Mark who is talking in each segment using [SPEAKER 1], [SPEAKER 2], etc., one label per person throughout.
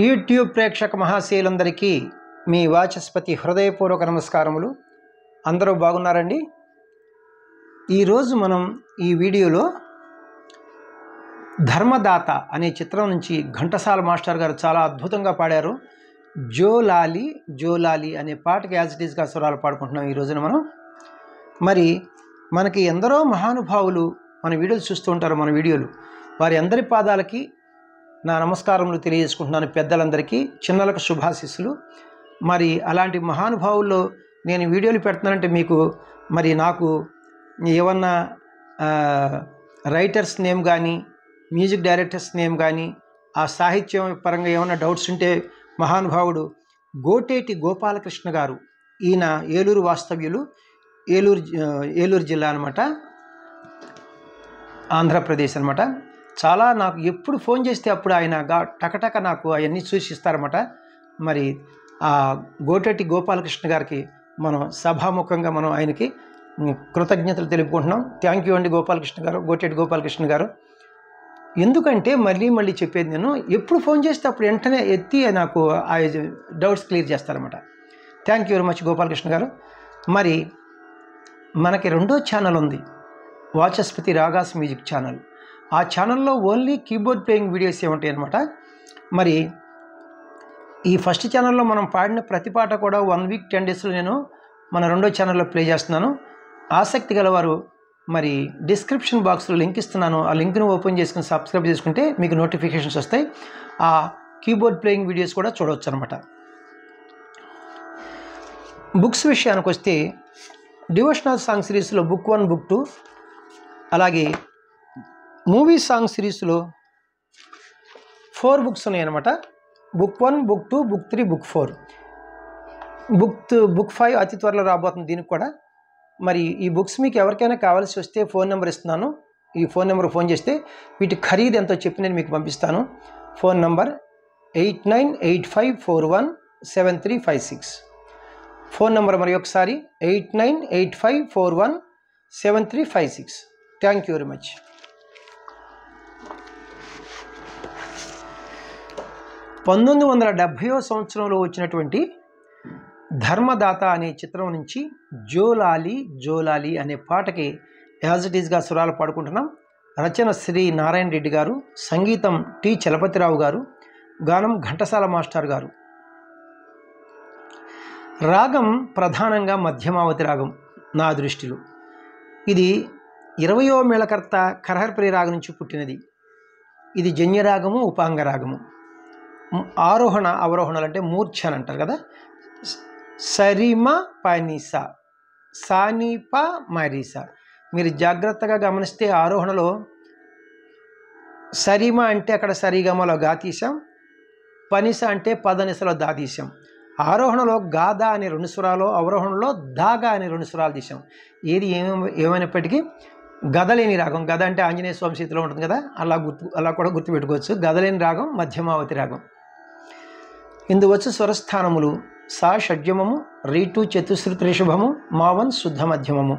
[SPEAKER 1] YouTube ప్రేక్షక మహాశయులందరికీ మీ వాచస్పతి హృదయపూర్వక నమస్కారములు. అందరూ బాగున్నారండి? ఈరోజు మనం ఈ వీడియోలో ధర్మదాత అనే చిత్రం నుంచి ఘంటసాల మాస్టర్ గారు చాలా అద్భుతంగా పాడారు. జోలాలి జోలాలి అనే పాటకి యాజ్ ఇట్ ఈస్గా స్వరాలు పాడుకుంటున్నాం ఈ రోజున మనం. మరి మనకి ఎందరో మహానుభావులు మన వీడియోలు చూస్తూ ఉంటారు. మన వీడియోలు వారి అందరి పాదాలకి నా నమస్కారములు తెలియజేసుకుంటున్నాను. పెద్దలందరికీ, చిన్నలకు శుభాశీస్సులు. మరి అలాంటి మహానుభావుల్లో నేను వీడియోలు పెడుతున్నానంటే మీకు మరి నాకు ఏమన్నా రైటర్స్ నేమ్ కానీ, మ్యూజిక్ డైరెక్టర్స్ నేమ్ కానీ, ఆ సాహిత్యం పరంగా ఏమన్నా డౌట్స్ ఉంటే మహానుభావుడు గోటేటి గోపాలకృష్ణ గారు, ఈయన ఏలూరు వాస్తవ్యులు, ఏలూరు జిల్లా అనమాట, ఆంధ్రప్రదేశ్ అనమాట. చాలా నాకు ఎప్పుడు ఫోన్ చేస్తే అప్పుడు ఆయన టకటక నాకు అవన్నీ సూచిస్తారన్నమాట. మరి ఆ గోటేటి గోపాలకృష్ణ గారికి మనం సభాముఖంగా మనం ఆయనకి కృతజ్ఞతలు తెలుపుకుంటున్నాం. థ్యాంక్ యూ అండి గోపాలకృష్ణ గారు, గోటేటి గోపాలకృష్ణ గారు. ఎందుకంటే మళ్ళీ చెప్పేది, నేను ఎప్పుడు ఫోన్ చేస్తే అప్పుడు వెంటనే ఎత్తి నాకు ఆ డౌట్స్ క్లియర్ చేస్తారన్నమాట. Thank you very much Gopalakrishna గారు. మరి మనకి రెండో ఛానల్ ఉంది, వాచస్పతి రాగాస్ మ్యూజిక్ ఛానల్. ఆ ఛానల్లో ఓన్లీ కీబోర్డ్ ప్లేయింగ్ వీడియోస్ ఉంటాయి అన్నమాట. మరి ఈ ఫస్ట్ ఛానల్లో మనం పాడిన ప్రతి పాట కూడా 1 వీక్ 10 డేస్లో నేను మన రెండో ఛానల్లో ప్లే చేస్తున్నాను. ఆసక్తి గలవారు మరి డిస్క్రిప్షన్ బాక్స్లో లింక్ ఇస్తున్నాను. ఆ లింక్ను ఓపెన్ చేసుకుని సబ్స్క్రైబ్ చేసుకుంటే మీకు నోటిఫికేషన్స్ వస్తాయి. ఆ కీబోర్డ్ ప్లేయింగ్ వీడియోస్ కూడా చూడవచ్చు అనమాట. బుక్స్ విషయానికి వస్తే డివోషనల్ సాంగ్ సిరీస్లో బుక్ 1, బుక్ 2, అలాగే మూవీ సాంగ్ సిరీస్లో 4 బుక్స్ ఉన్నాయన్నమాట. Book 1, book 2, book 3, book 4. Book 5 అతి త్వరలో రాబోతుంది దీనికి కూడా. మరి ఈ బుక్స్ మీకు ఎవరికైనా కావాల్సి వస్తే ఫోన్ నెంబర్ ఇస్తున్నాను. ఈ ఫోన్ నెంబర్ ఫోన్ చేస్తే వీటి ఖరీదు ఎంతో చెప్పి నేను మీకు పంపిస్తాను. Phone number 8985417356. ఫోన్ నెంబర్ మరి ఒకసారి 8985417356. Thank you very much. 1970వ సంవత్సరంలో వచ్చినటువంటి ధర్మదాత అనే చిత్రం నుంచి జోలాలి జోలాలి అనే పాటకి యాజ్ ఇట్ ఈస్గా స్వరాలు పాడుకుంటున్నాం. రచన శ్రీ నారాయణ రెడ్డి గారు, సంగీతం టి చలపతిరావు గారు, గానం ఘంటసాల మాస్టర్ గారు. రాగం ప్రధానంగా మధ్యమావతి రాగం నా దృష్టిలో. ఇది 20వ మేళకర్త కరహర్పరి రాగం నుంచి పుట్టినది. ఇది జన్యరాగము, ఉపాంగ రాగము. ఆరోహణ అవరోహణలు అంటే మూర్ఛ అని అంటారు కదా. సరిమ పనిస, సానిప మరిస. మీరు జాగ్రత్తగా గమనిస్తే ఆరోహణలో సరిమ అంటే అక్కడ సరిగమలో గాతీశం, పనిస అంటే పదనిసలో దాతీశం. ఆరోహణలో గాదా అనే 2 స్వరాలు, అవరోహణలో దాగా అనే 2 స్వరాలు తీసాం. ఏది ఏమైనప్పటికీ గదలేని రాగం. గద అంటే ఆంజనేయ స్వామి సీతలో ఉంటుంది కదా, అలా కూడా గుర్తుపెట్టుకోవచ్చు. గదలేని రాగం మధ్యమావతి రాగం. ఇందు వచ్చు స్వరస్థానములు సా షడ్జమము, రీటు చతుశ్రుతి రిషభము, మావన్ శుద్ధ మధ్యమము,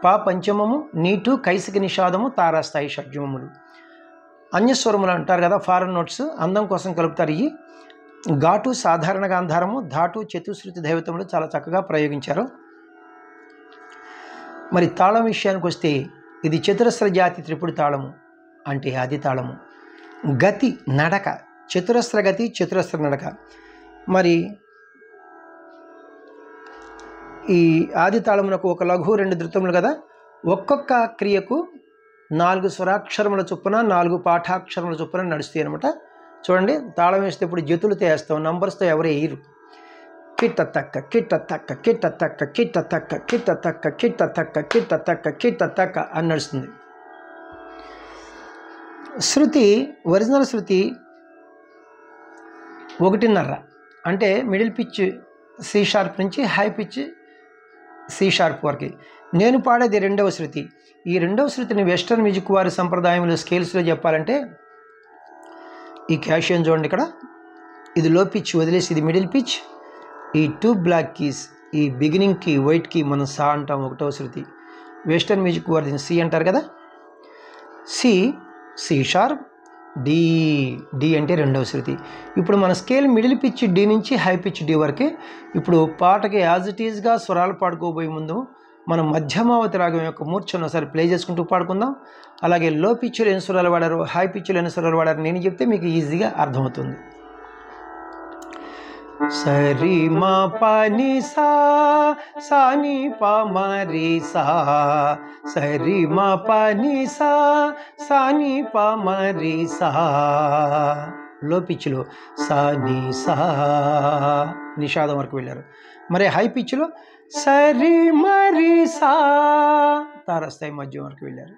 [SPEAKER 1] పా పంచమము, నీటు కైసిక నిషాదము, తారాస్థాయి షడ్జమములు. అన్యస్వరములు అంటారు కదా, ఫారెన్ నోట్స్, అందం కోసం కలుపుతారు. ఈ ఘాటు సాధారణ గాంధారము, ధాటు చతుశ్రుతి దైవతములు చాలా చక్కగా ప్రయోగించారు. మరి తాళం విషయానికి వస్తే ఇది చతురస్ర జాతి త్రిపుడి తాళము అంటే ఆది తాళము. గతి నడక, చతురస్ర గతి, చతురస్ర నడక. మరి ఈ ఆది తాళమునకు ఒక లఘు 2 ధృతములు కదా. ఒక్కొక్క క్రియకు 4 స్వరాక్షరముల చొప్పున 4 పాఠాక్షరముల చొప్పున నడుస్తాయి అనమాట. చూడండి, తాళం వేస్తే ఇప్పుడు జతులతో వేస్తాం, నంబర్స్తో ఎవరు వేయరు. కిట్ట తక్క కిట్ట తక్క కిట్ట తక్క కిట్ట తక్క కిట్ట తక్క కిట్ట తక్క కిట్ట తక్క కిట్ట తక్క అని నడుస్తుంది. శృతి, ఒరిజినల్ శృతి 1.5 అంటే మిడిల్ పిచ్ సి షార్ప్ నుంచి హై పిచ్ సి షార్ప్ వరకు. నేను పాడేది 2వ శృతి. ఈ 2వ శృతిని వెస్టర్న్ మ్యూజిక్ వారి సంప్రదాయంలో స్కేల్స్లో చెప్పాలంటే ఈ క్యాషియన్ చూడండి, ఇక్కడ ఇది లో పిచ్ వదిలేసి ఇది మిడిల్ పిచ్. ఈ 2 బ్లాక్ కీస్, ఈ బిగినింగ్ కీ వైట్ కీ మనం సా అంటాం 1వ శృతి. వెస్టర్న్ మ్యూజిక్ వారి సి అంటారు కదా. C, C sharp, D. D అంటే రెండవ శృతి. ఇప్పుడు మన స్కేల్ మిడిల్ పిచ్ డి నుంచి హై పిచ్ డి వరకే. ఇప్పుడు పాటకి యాజ్ ఇట్ ఈజ్గా స్వరాలు పాడుకోబోయే ముందు మనం మధ్యమావతి రాగం యొక్క మూర్ఛను ఒకసారి ప్లే చేసుకుంటూ పాడుకుందాం. అలాగే లో పిచ్లో ఎన్ని స్వరాలు వాడారు, హై పిచ్లో ఎన్ని స్వరాలు వాడారు నేను చెప్తే మీకు ఈజీగా అర్థమవుతుంది. సరి మా పని సా సాని ప మరి సా, సరి మా పని సా సాని ప మరి సా. లో పిచ్లో సాని సా నిషాదం వరకు వెళ్ళారు. మరి హై పిచ్లో సరి మరి సా తారస్థాయి మధ్యం వరకు వెళ్ళారు.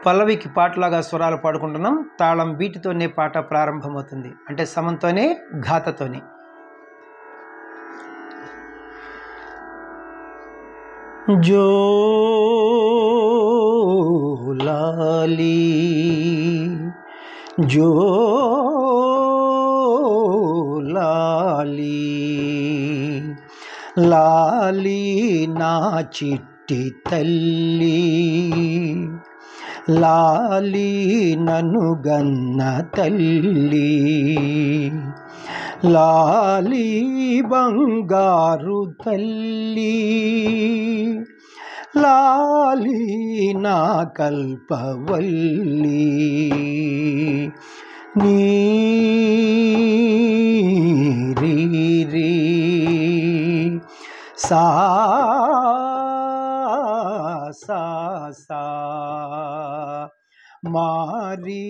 [SPEAKER 1] పల్లవికి పాటలాగా స్వరాలు పాడుకుంటున్నాం. తాళం బీటుతోనే పాట ప్రారంభమవుతుంది, అంటే సమంతోనే ఘాతతోనే. జో లాలి జో లాలి లాలి నా చిట్టి తల్లి, లాలి నన్ను గన్న తల్లి, లాలి బంగారు తల్లి, లాలి నా కల్పవల్లి. నీ రీ రీ సా సా సా మారి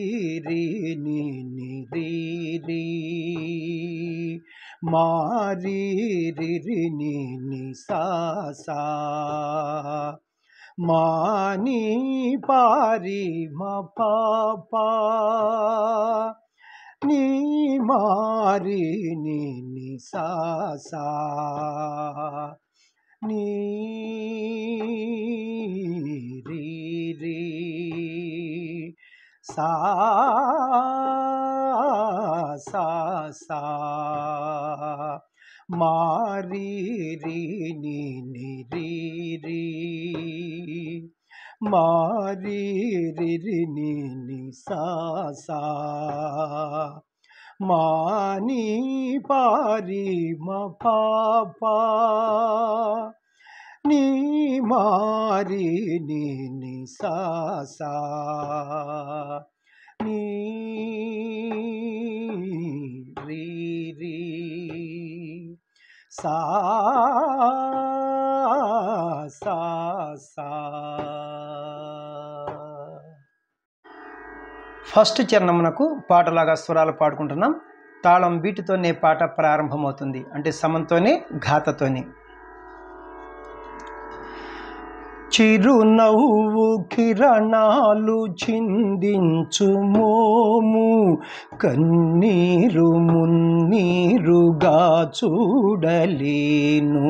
[SPEAKER 1] రీ ని ని రీ రీ మారి రి రి ని ని సా సా మాని పారి మా పాపా నీ మారి ని ని సా సా నీ రీ రీ సా సా సా మారి రి ని ని రీ రీ మారి రి రి ని ని సా సా మాని పారి మా పాపా నీ మారి ని ని సా సా నీ రీ రీ సా సా సా. ఫస్ట్ చరణమునకు పాటలాగా స్వరాలు పాడుకుంటున్నాం. తాళం బీటుతోనే పాట ప్రారంభమవుతుంది, అంటే సమంతోనే ఘాతతోనే. చిరునవ్వు కిరణాలు చిందించు మోము, కన్నీరు మున్నీరుగా చూడలేను.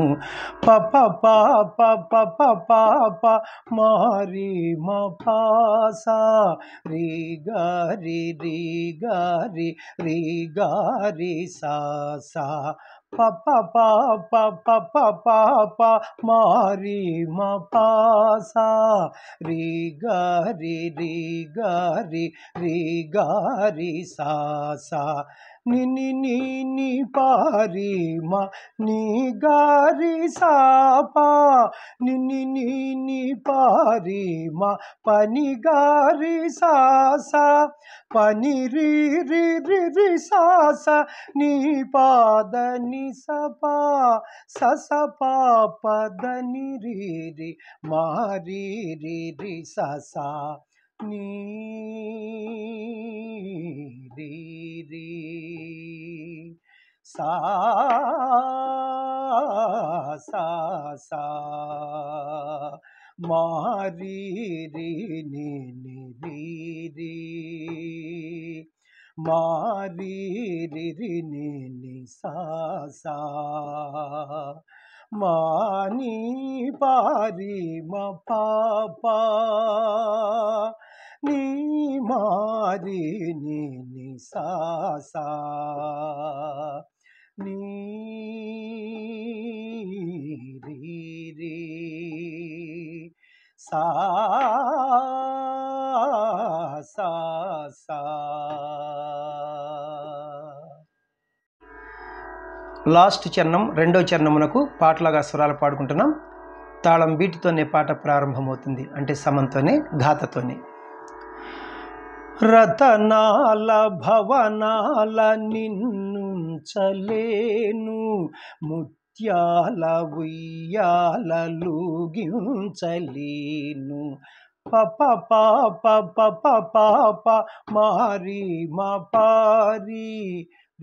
[SPEAKER 1] పప పాప పప పాప మారి మా పాసా రీ గారి రీ గారి రీ గారి సా సా పప పాప పప పాప మారి మా పాసా రీ గారి రీ గారి రీ గారి సా సా ని ని ని ని పారి మా ని గారి సాపా ని ని ని ని పారి మా పని గారి సాసా పని రి రి రి రి సాస నీ పాద ని సపా సస పాపద ని రి రి మారి రి రి ససా నీ రి రి సా సా సా మారి రి ని ని రి రి మారి రి రి ని ని సా సా మాని పారి మ పాపా నీ మారి ని ని సా సా నీ రి రి సా సా సా. లాస్ట్ చరణం రెండో చరణమునకు పాటలాగా స్వరాలు పాడుకుంటున్నాం. తాళం బీటుతోనే పాట ప్రారంభమవుతుంది, అంటే సమంతోనే ఘాతతోనే. రతనాల భవనాల నిన్నుంచలేను, ముత్యాల ఉయ్యాలలుగించలేను. పప పాప పప పాప మారి మా పారి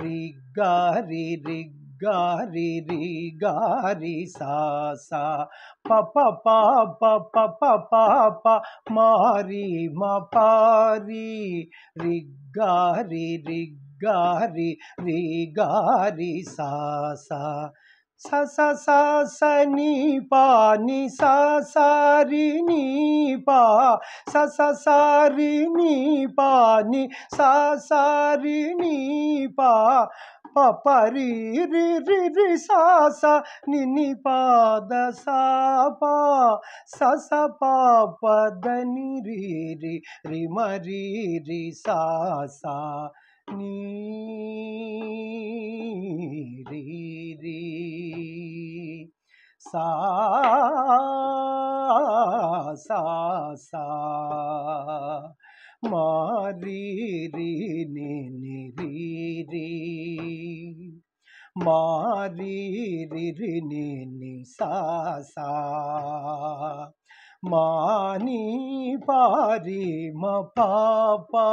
[SPEAKER 1] రిగ్గారి రిగ్గారి రిగారి సాసా పప పాప పప పాప మారి మా పారి రిగ్గారి రిగ్గారి రిగారి సాసా సస స ని పా ని సా సారి ని పా సస సారి ని పా ని సా సారి ని పా పపరి రి రి రి సా సా ని ని పాద సా పా సస పాపద ని రి రి రి మరి రి సా సా నీ రి రి సా సా సా మారి రి ని ని రి రి మారి రి రి ని ని సా సా మాని పారి మ పాపా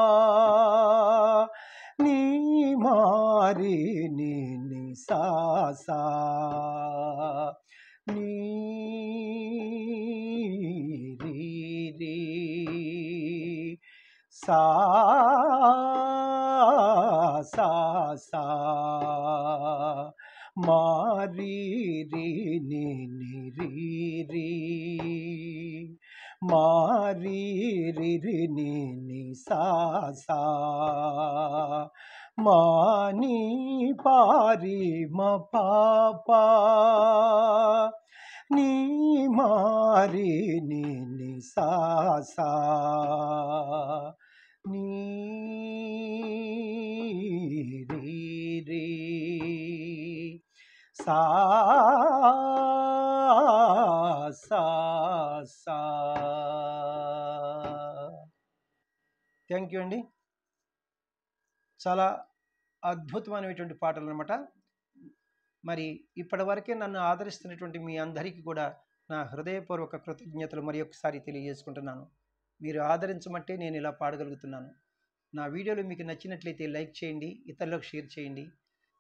[SPEAKER 1] నీ మారి ని ని సా సా నీ రి రి సా సా సా మారి రి ని ని రి రి మారి రి రి ని ని సా సా మాని పారి మ పాపా నీ మారి ని ని సా సా నీ రి రి సా సా సా. థ్యాంక్ యూ అండి. చాలా అద్భుతమైనటువంటి పాటలు అన్నమాట. మరి ఇప్పటి వరకే నన్ను ఆదరిస్తున్నటువంటి మీ అందరికీ కూడా నా హృదయపూర్వక కృతజ్ఞతలు మరి ఒకసారి తెలియజేసుకుంటున్నాను. మీరు ఆదరించమంటే నేను ఇలా పాడగలుగుతున్నాను. నా వీడియోలు మీకు నచ్చినట్లయితే లైక్ చేయండి, ఇతరులకు షేర్ చేయండి.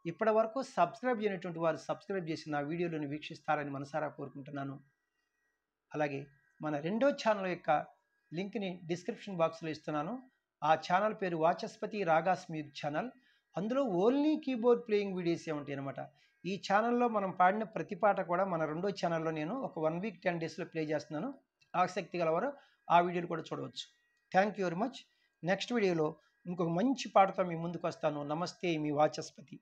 [SPEAKER 1] ఇప్పటి వరకు సబ్స్క్రైబ్ చేయనటువంటి వారు సబ్స్క్రైబ్ చేసి నా వీడియోలను వీక్షిస్తారని మనసారా కోరుకుంటున్నాను. అలాగే మన రెండో ఛానల్ యొక్క లింక్ని డిస్క్రిప్షన్ బాక్స్లో ఇస్తున్నాను. ఆ ఛానల్ పేరు వాచస్పతి రాగాస్ మ్యూజిక్ ఛానల్. అందులో ఓన్లీ కీబోర్డ్ ప్లేయింగ్ వీడియోసే ఉంటాయి అన్నమాట. ఈ ఛానల్లో మనం పాడిన ప్రతి పాట కూడా మన రెండో ఛానల్లో నేను ఒక 1 వీక్ 10 డేస్లో ప్లే చేస్తున్నాను. ఆసక్తి గలవారు ఆ వీడియోలు కూడా చూడవచ్చు. Thank you very much. Next వీడియోలో ఇంకొక మంచి పాటతో మీ ముందుకు వస్తాను. నమస్తే, మీ వాచస్పతి.